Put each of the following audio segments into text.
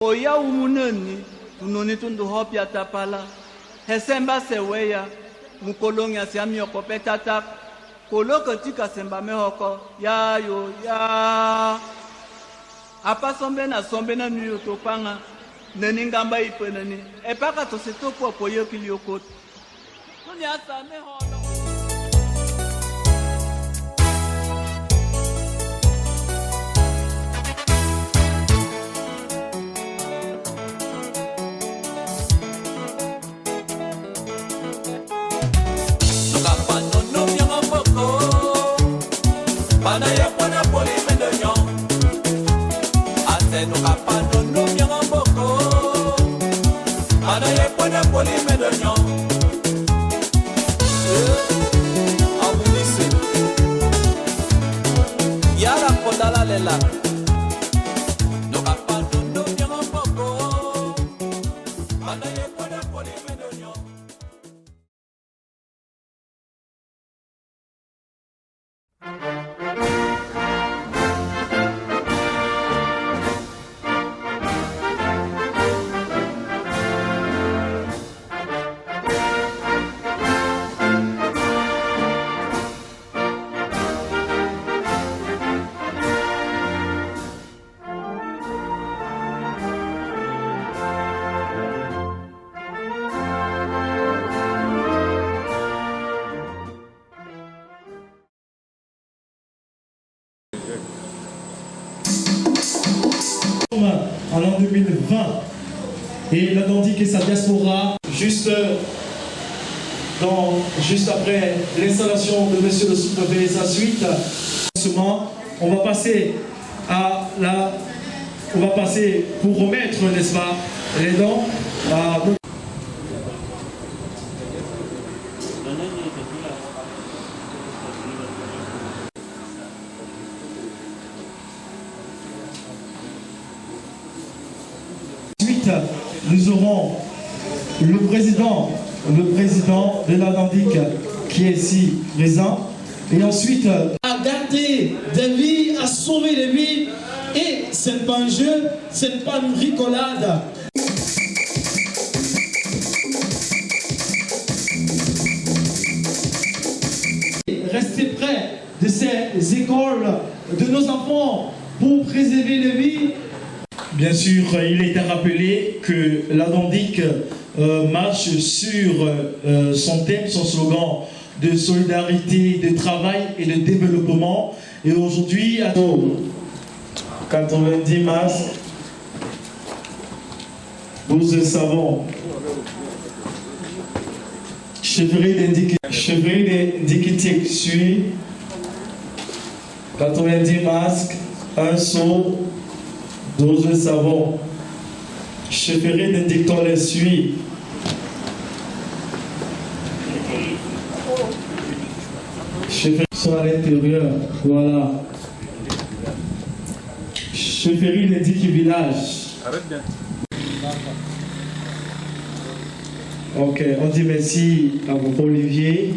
Oya umuneni tunoni tundu hopya tapala hesemba seweya mukolonga siami okopeta tap koloko tika semba mehoko ya yo ya apa sombe na nuyo topanga neni ngamba ipeneni epaka tosetopo poyo kiliokot tuni asa meholo. En l'an 2020 et la Dandique et sa diaspora juste après l'installation de monsieur le sous-préfet et sa suite. On va passer pour remettre, n'est-ce pas, les dons à nous aurons le président de la Dandique qui est ici présent et ensuite à garder des vies, à sauver des vies et ce n'est pas un jeu, ce n'est pas une bricolade. Restez près de ces écoles, de nos enfants pour préserver les vies. Bien sûr, il est à rappeler que la Dandique marche sur son thème, son slogan de solidarité, de travail et de développement. Et aujourd'hui, à 90 masques, 12 savons, chevrier d'indicatif suit, 90 masques, un seau, 12 savons, chefferie d'indicateur les suit. Chefferie sont à l'intérieur, voilà. Chefferie d'indicateur village. Arrête bien. Ok, on dit merci à votre Olivier.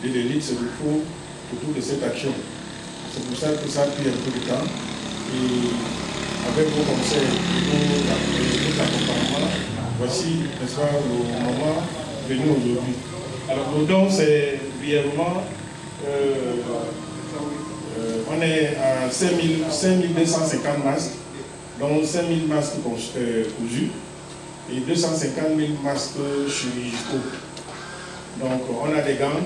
de l'élite se retrouvent autour de cette action. C'est pour ça que ça a pris un peu de temps. Et avec vos conseils et votre accompagnement, voici, n'est-ce pas, le moment venu aujourd'hui. Alors, le don, c'est brièvement, on est à 5250 masques, dont 5000 masques cousus et 250 000 masques chirurgicaux. Donc, on a des gants,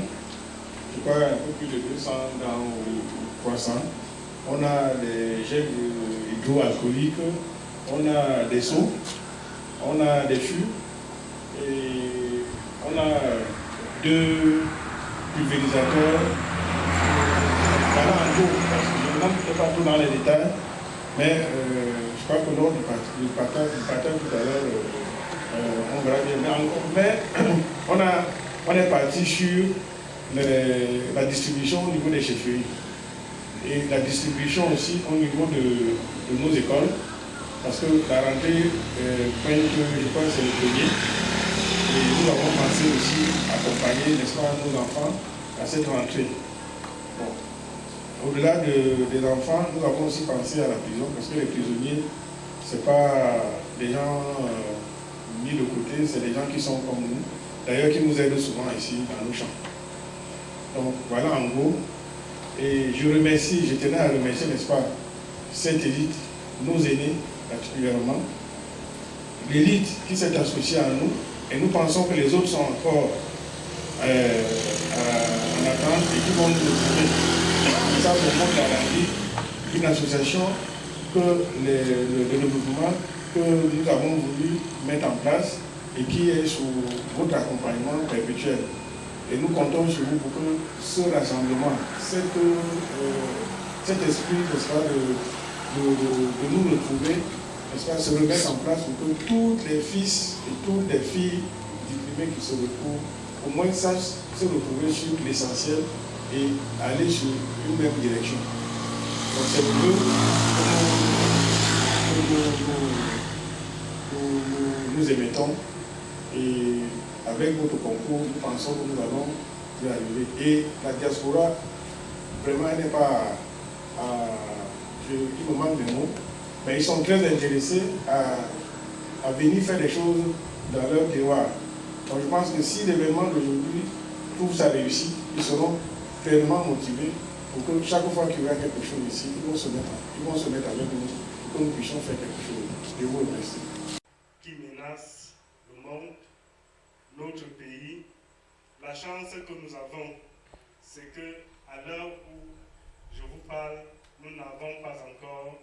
je crois un peu plus de 200 gants ou 300. On a des gels hydroalcooliques, on a des seaux, on a des fûts et on a 2 pulvérisateurs. Voilà en gros, parce que je n'entre pas tout dans les détails, mais je crois que lors du partage tout à l'heure, on verra bien. Mais on est parti sur la distribution au niveau des chefferies et la distribution aussi au niveau de nos écoles, parce que la rentrée, je crois que c'est le premier, et nous avons pensé aussi accompagner, n'est-ce pas, nos enfants à cette rentrée. Bon. Au-delà des enfants, nous avons aussi pensé à la prison, parce que les prisonniers, ce n'est pas des gens mis de côté, c'est des gens qui sont comme nous, d'ailleurs qui nous aident souvent ici dans nos champs. Donc voilà en gros. Et je tenais à remercier, n'est-ce pas, cette élite, nos aînés particulièrement, l'élite qui s'est associée à nous, et nous pensons que les autres sont encore en attente et qui vont nous retrouver. Ça pour moi, une association que le mouvement que nous avons voulu mettre en place et qui est sous votre accompagnement perpétuel. Et nous comptons sur vous pour que ce rassemblement, cet esprit, n'est-ce pas, de nous retrouver, n'est-ce pas, se remettre en place pour que tous les fils et toutes les filles diplômés qui se retrouvent, au moins sachent se retrouver sur l'essentiel et aller sur une même direction. Donc c'est pour eux que nous émettons et avec votre concours, nous pensons que nous allons y arriver. Et la diaspora, vraiment, elle n'est pas il me manque des mots, mais ils sont très intéressés à venir faire des choses dans leur terroir. Donc je pense que si l'événement d'aujourd'hui trouve sa réussite, ils seront pleinement motivés pour que chaque fois qu'il y aura quelque chose ici, ils vont se mettre avec nous pour que nous puissions faire quelque chose. Je vous remercie. Qui menace le monde, notre pays. La chance que nous avons, c'est que à l'heure où je vous parle, nous n'avons pas encore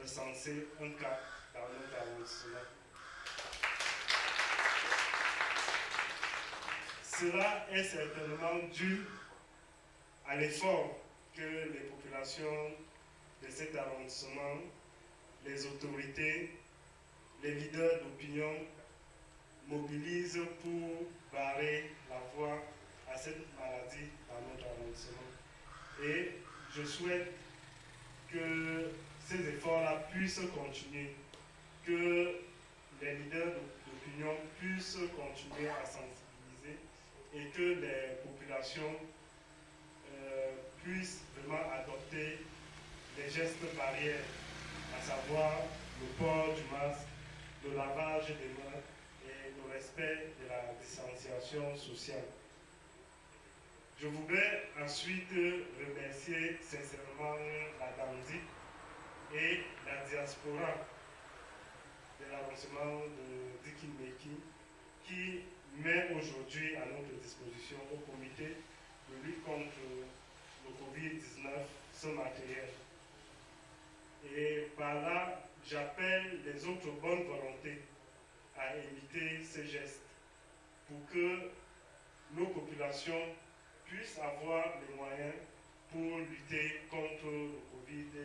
recensé un cas dans notre arrondissement. Cela est certainement dû à l'effort que les populations de cet arrondissement, les autorités, les leaders d'opinion mobilisent pour barrer la voie à cette maladie dans notre arrondissement. Et je souhaite que ces efforts-là puissent continuer, que les leaders d'opinion puissent continuer à sensibiliser et que les populations puissent vraiment adopter les gestes barrières, à savoir le port du masque, le lavage des mains et le respect de la distanciation sociale. Je voudrais ensuite remercier sincèrement la DAMDIC et la diaspora de l'arrondissement de Dikimeki qui met aujourd'hui à notre disposition au comité de lutte contre le Covid-19 ce matériel. Et par là, j'appelle les autres bonnes volontés à imiter ces gestes pour que nos populations puissent avoir les moyens pour lutter contre le Covid-19